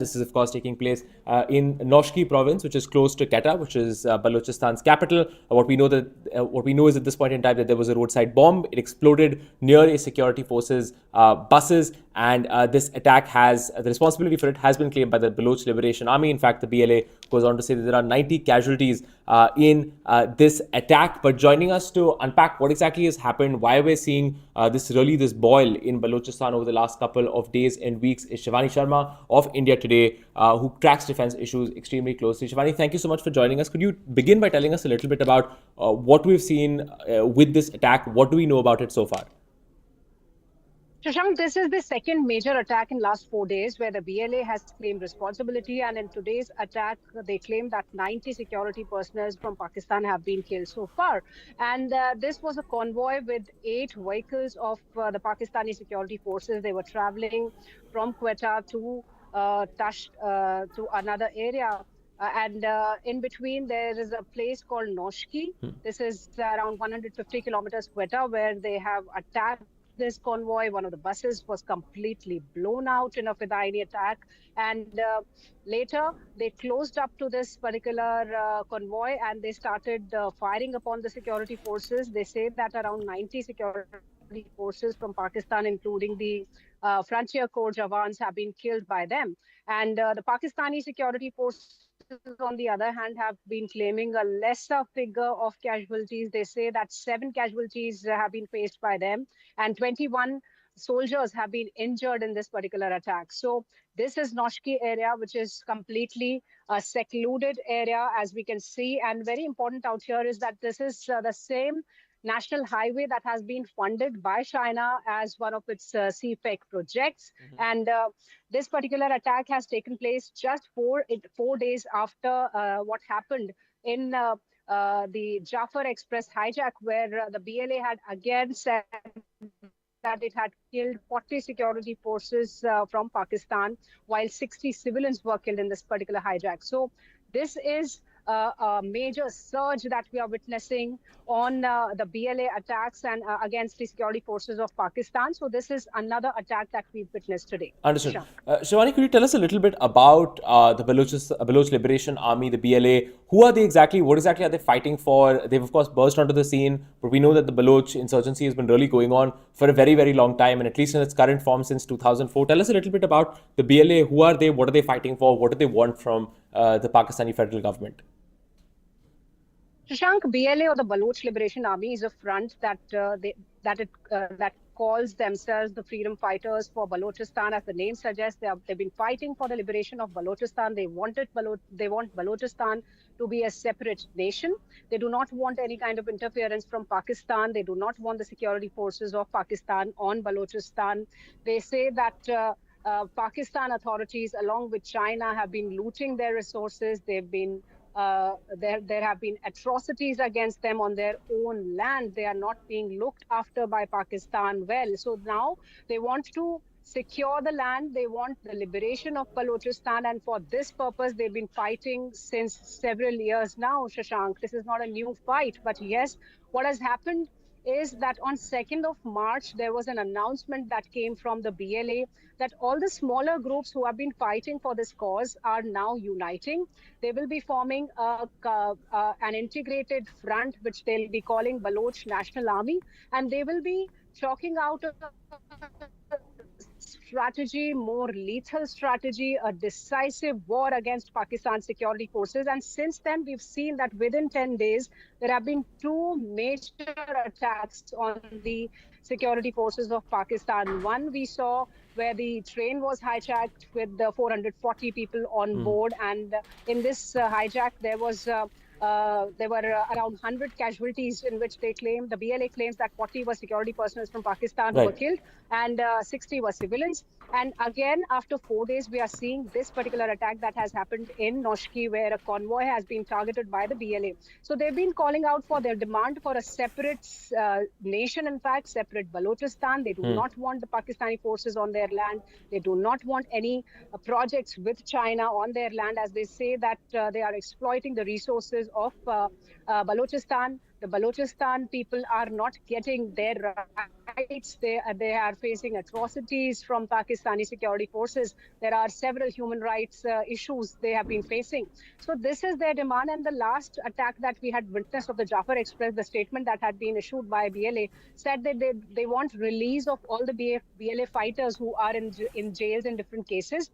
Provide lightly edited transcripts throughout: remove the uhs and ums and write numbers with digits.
This is, of course, taking place in Noshki province, which is close to Quetta, which is Balochistan's capital. What we know is at this point in time that there was a roadside bomb. It exploded near a security forces buses, and this attack the responsibility for it has been claimed by the Baloch Liberation Army. In fact, the BLA goes on to say that there are 90 casualties in this attack. But joining us to unpack what exactly has happened, why we're seeing this boil in Balochistan over the last couple of days and weeks, is Shivani Sharma of India Today, who tracks defense issues extremely closely. Shivani, thank you so much for joining us. Could you begin by telling us a little bit about what we've seen with this attack? What do we know about it so far? Shashank, this is the second major attack in last 4 days where the BLA has claimed responsibility, and in today's attack, they claim that 90 security personnel from Pakistan have been killed so far. And this was a convoy with 8 vehicles of the Pakistani security forces. They were traveling from Quetta to to another area. And in between, there is a place called Noshki. This is around 150 kilometers Quetta, where they have attacked this convoy. One of the buses was completely blown out in a Fidaini attack, and later they closed up to this particular convoy and they started firing upon the security forces. They say that around 90 security forces from Pakistan, including the Frontier Corps Jawans, have been killed by them. And the Pakistani security forces, on the other hand, have been claiming a lesser figure of casualties. They say that 7 casualties have been faced by them, and 21 soldiers have been injured in this particular attack. So this is Noshki area, which is completely a secluded area, as we can see. And very important out here is that this is the same national highway that has been funded by China as one of its CPEC projects. And this particular attack has taken place just 4 days after what happened in the Jafar Express hijack, where the BLA had again said that it had killed 40 security forces from Pakistan, while 60 civilians were killed in this particular hijack. So this is a major surge that we are witnessing on the BLA attacks and against the security forces of Pakistan. So this is another attack that we've witnessed today. Understood. Shivani, could you tell us a little bit about the Baloch Liberation Army, the BLA? Who are they exactly? What exactly are they fighting for? They've, of course, burst onto the scene, but we know that the Baloch insurgency has been really going on for a very, very long time, and at least in its current form since 2004. Tell us a little bit about the BLA. Who are they? What are they fighting for? What do they want from the Pakistani federal government? Shashank, BLA, or the Baloch Liberation Army, is a front that calls themselves the freedom fighters for Balochistan. As the name suggests, they've been fighting for the liberation of Balochistan. They want Balochistan to be a separate nation. They do not want any kind of interference from Pakistan. They do not want the security forces of Pakistan on Balochistan. They say that Pakistan authorities, along with China, have been looting their resources. They've been there have been atrocities against them on their own land. They are not being looked after by Pakistan well. So now they want to secure the land. They want the liberation of Balochistan. And for this purpose, they've been fighting since several years now, Shashank. This is not a new fight. But yes, what has happened is that on 2nd of March, there was an announcement that came from the BLA that all the smaller groups who have been fighting for this cause are now uniting. They will be forming an integrated front, which they'll be calling Baloch National Army, and they will be chalking out a strategy, more lethal strategy, a decisive war against Pakistan's security forces. And since then, we've seen that within 10 days, there have been 2 major attacks on the security forces of Pakistan. One we saw where the train was hijacked with the 440 people on board. And in this hijack, there were around 100 casualties, in which they claim, the BLA claims that 40 were security personnel from Pakistan who were killed, and 60 were civilians. And again, after 4 days, we are seeing this particular attack that has happened in Noshki, where a convoy has been targeted by the BLA. So they've been calling out for their demand for a separate nation, in fact, separate Balochistan. They do not want the Pakistani forces on their land. They do not want any projects with China on their land, as they say that they are exploiting the resources of Balochistan. The Balochistan people are not getting their rights. They are facing atrocities from Pakistani security forces. There are several human rights issues they have been facing. So this is their demand. And the last attack that we had witnessed of the Jafar Express, the statement that had been issued by BLA said that they want release of all the BLA fighters who are in jails in different cases.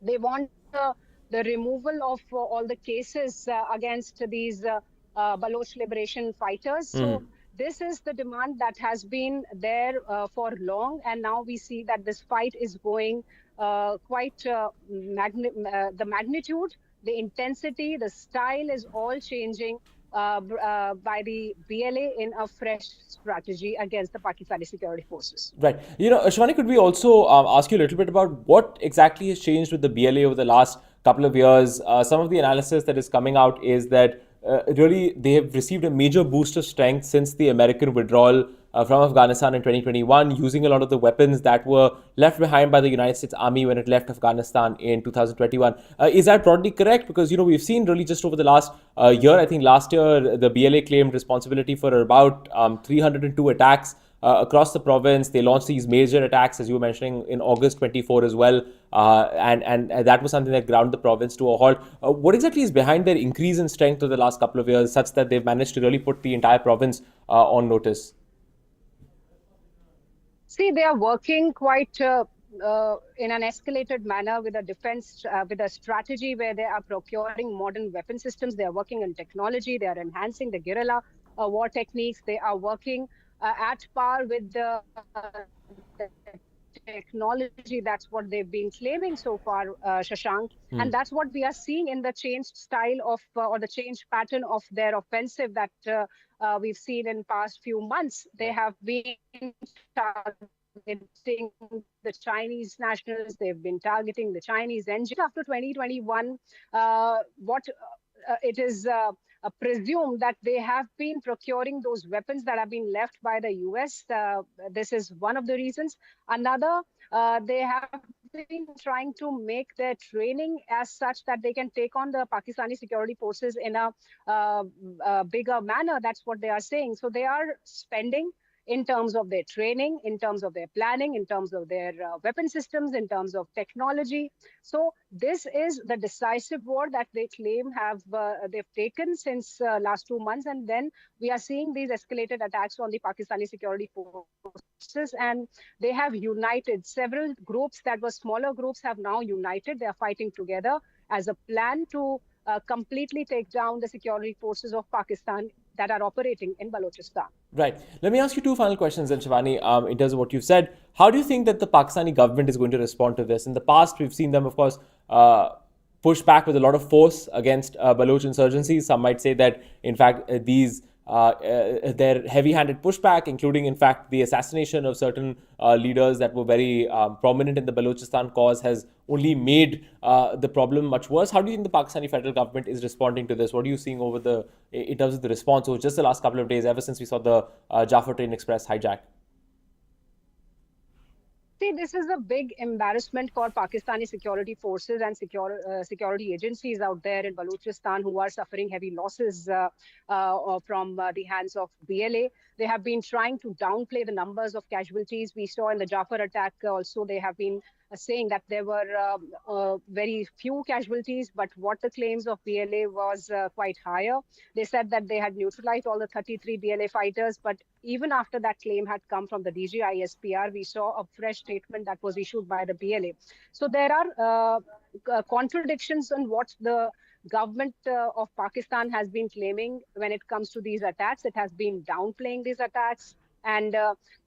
They want the removal of all the cases against these Baloch liberation fighters. So this is the demand that has been there for long. And now we see that this fight is going quite the magnitude, the intensity, the style is all changing by the BLA in a fresh strategy against the Pakistani security forces. Right. Shivani, could we also ask you a little bit about what exactly has changed with the BLA over the last couple of years? Some of the analysis that is coming out is that really they have received a major boost of strength since the American withdrawal from Afghanistan in 2021, using a lot of the weapons that were left behind by the United States Army when it left Afghanistan in 2021. Is that broadly correct? Because, we've seen really just over the last year, I think last year, the BLA claimed responsibility for about 302 attacks across the province. They launched these major attacks, as you were mentioning, in August 24 as well. And that was something that ground the province to a halt. What exactly is behind their increase in strength over the last couple of years, such that they've managed to really put the entire province on notice? See, they are working quite in an escalated manner with a defense, with a strategy where they are procuring modern weapon systems. They are working on technology. They are enhancing the guerrilla war techniques. They are working at par with the technology. That's what they've been claiming so far, Shashank. And that's what we are seeing in the changed style of or the changed pattern of their offensive that we've seen in past few months. They have been targeting the Chinese nationals. They've been targeting the Chinese engine. After 2021, it is presumed that they have been procuring those weapons that have been left by the US. This is one of the reasons. Another, they have been trying to make their training as such that they can take on the Pakistani security forces in a bigger manner. That's what they are saying. So they are spending in terms of their training, in terms of their planning, in terms of their weapon systems, in terms of technology. So this is the decisive war that they claim they've taken since last 2 months. And then we are seeing these escalated attacks on the Pakistani security forces. And they have united. Several groups that were smaller groups have now united. They are fighting together as a plan to completely take down the security forces of Pakistan that are operating in Balochistan. Right. Let me ask you two final questions then, Shivani, in terms of what you've said. How do you think that the Pakistani government is going to respond to this? In the past, we've seen them, of course, push back with a lot of force against Baloch insurgencies. Some might say that, in fact, their heavy-handed pushback, including, in fact, the assassination of certain leaders that were very prominent in the Balochistan cause, has only made the problem much worse. How do you think the Pakistani federal government is responding to this? What are you seeing in terms of the response over just the last couple of days, ever since we saw the Jaffa Train Express hijack? See, this is a big embarrassment for Pakistani security forces and security agencies out there in Balochistan who are suffering heavy losses from the hands of BLA. They have been trying to downplay the numbers of casualties. We saw in the Jafar attack also, they have been saying that there were very few casualties, but what the claims of BLA was quite higher. They said that they had neutralized all the 33 BLA fighters, but even after that claim had come from the DGI SPR, we saw a fresh statement that was issued by the BLA. So there are contradictions on what the government of Pakistan has been claiming when it comes to these attacks. It has been downplaying these attacks. And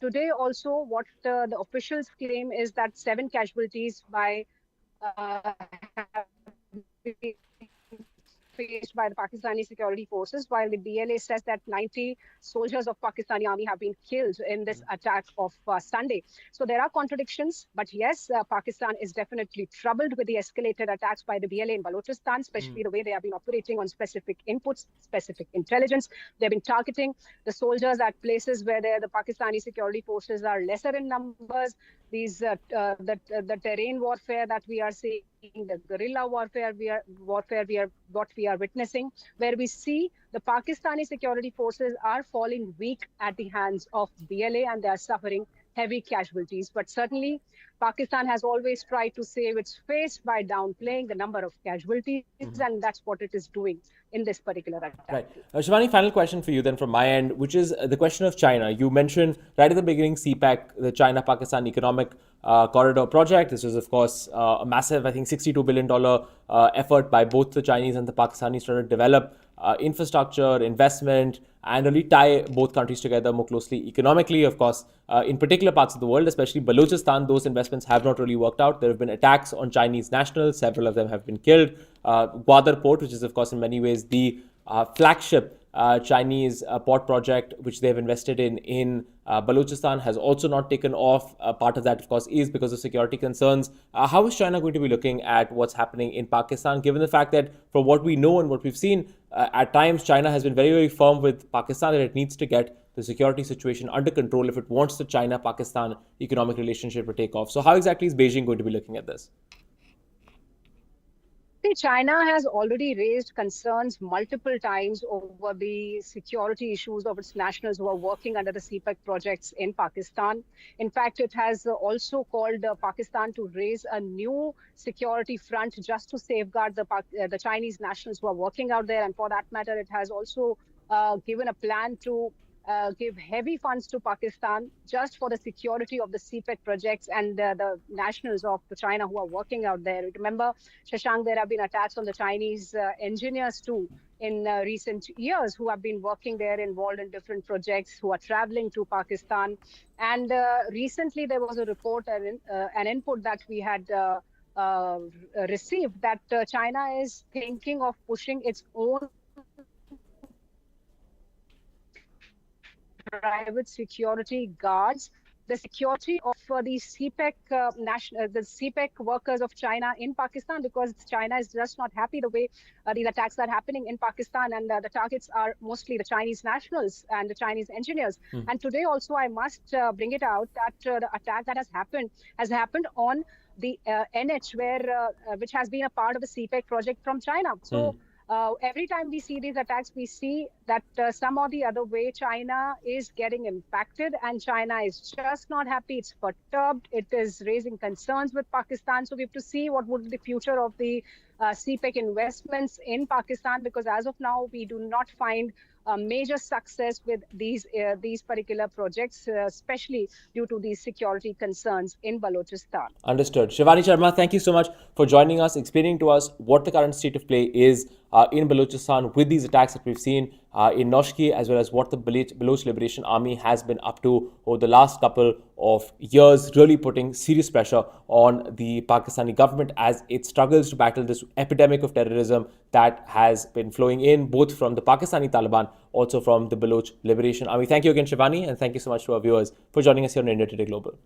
today also what the officials claim is that 7 casualties faced by the Pakistani security forces, while the BLA says that 90 soldiers of Pakistani army have been killed in this attack of Sunday. So there are contradictions, but yes, Pakistan is definitely troubled with the escalated attacks by the BLA in Balochistan, especially the way they have been operating on specific inputs, specific intelligence. They've been targeting the soldiers at places where the Pakistani security forces are lesser in numbers. the terrain warfare that we are seeing, the guerrilla warfare what we are witnessing, where we see the Pakistani security forces are falling weak at the hands of BLA, and they are suffering heavy casualties. But certainly, Pakistan has always tried to save its face by downplaying the number of casualties, and that's what it is doing in this particular attack. Right. Shivani, final question for you then from my end, which is the question of China. You mentioned right at the beginning CPEC, the China-Pakistan Economic Corridor project. This was, of course, a massive, I think, $62 billion effort by both the Chinese and the Pakistanis to develop infrastructure, investment, and really tie both countries together more closely economically. Of course, in particular parts of the world, especially Balochistan, those investments have not really worked out. There have been attacks on Chinese nationals. Several of them have been killed. Gwadar port, which is, of course, in many ways the flagship Chinese port project, which they have invested in Balochistan, has also not taken off. Part of that, of course, is because of security concerns. How is China going to be looking at what's happening in Pakistan, given the fact that from what we know and what we've seen, at times China has been very, very firm with Pakistan that it needs to get the security situation under control if it wants the China-Pakistan economic relationship to take off. So how exactly is Beijing going to be looking at this? See, China has already raised concerns multiple times over the security issues of its nationals who are working under the CPEC projects in Pakistan. In fact, it has also called Pakistan to raise a new security front just to safeguard the Chinese nationals who are working out there. And for that matter, it has also given a plan to give heavy funds to Pakistan just for the security of the CPEC projects and the nationals of China who are working out there. Remember, Shashank, there have been attacks on the Chinese engineers too in recent years who have been working there, involved in different projects, who are traveling to Pakistan. And recently there was a report, an input that we had received that China is thinking of pushing its own private security guards, the security of the CPEC the CPEC workers of China in Pakistan, because China is just not happy the way these attacks are happening in Pakistan, and the targets are mostly the Chinese nationals and the Chinese engineers. And today also I must bring it out that the attack that has happened on the NH, which has been a part of the CPEC project from China. So. Every time we see these attacks, we see that some or the other way China is getting impacted, and China is just not happy. It's perturbed. It is raising concerns with Pakistan. So we have to see what would be the future of the CPEC investments in Pakistan, because as of now, we do not find a major success with these particular projects, especially due to these security concerns in Balochistan. Understood. Shivani Sharma, thank you so much for joining us, explaining to us what the current state of play is in Balochistan with these attacks that we've seen in Noshki, as well as what the Baloch Liberation Army has been up to over the last couple of years, really putting serious pressure on the Pakistani government as it struggles to battle this epidemic of terrorism that has been flowing in both from the Pakistani Taliban, also from the Baloch Liberation Army. Thank you again, Shivani, and thank you so much to our viewers for joining us here on India Today Global.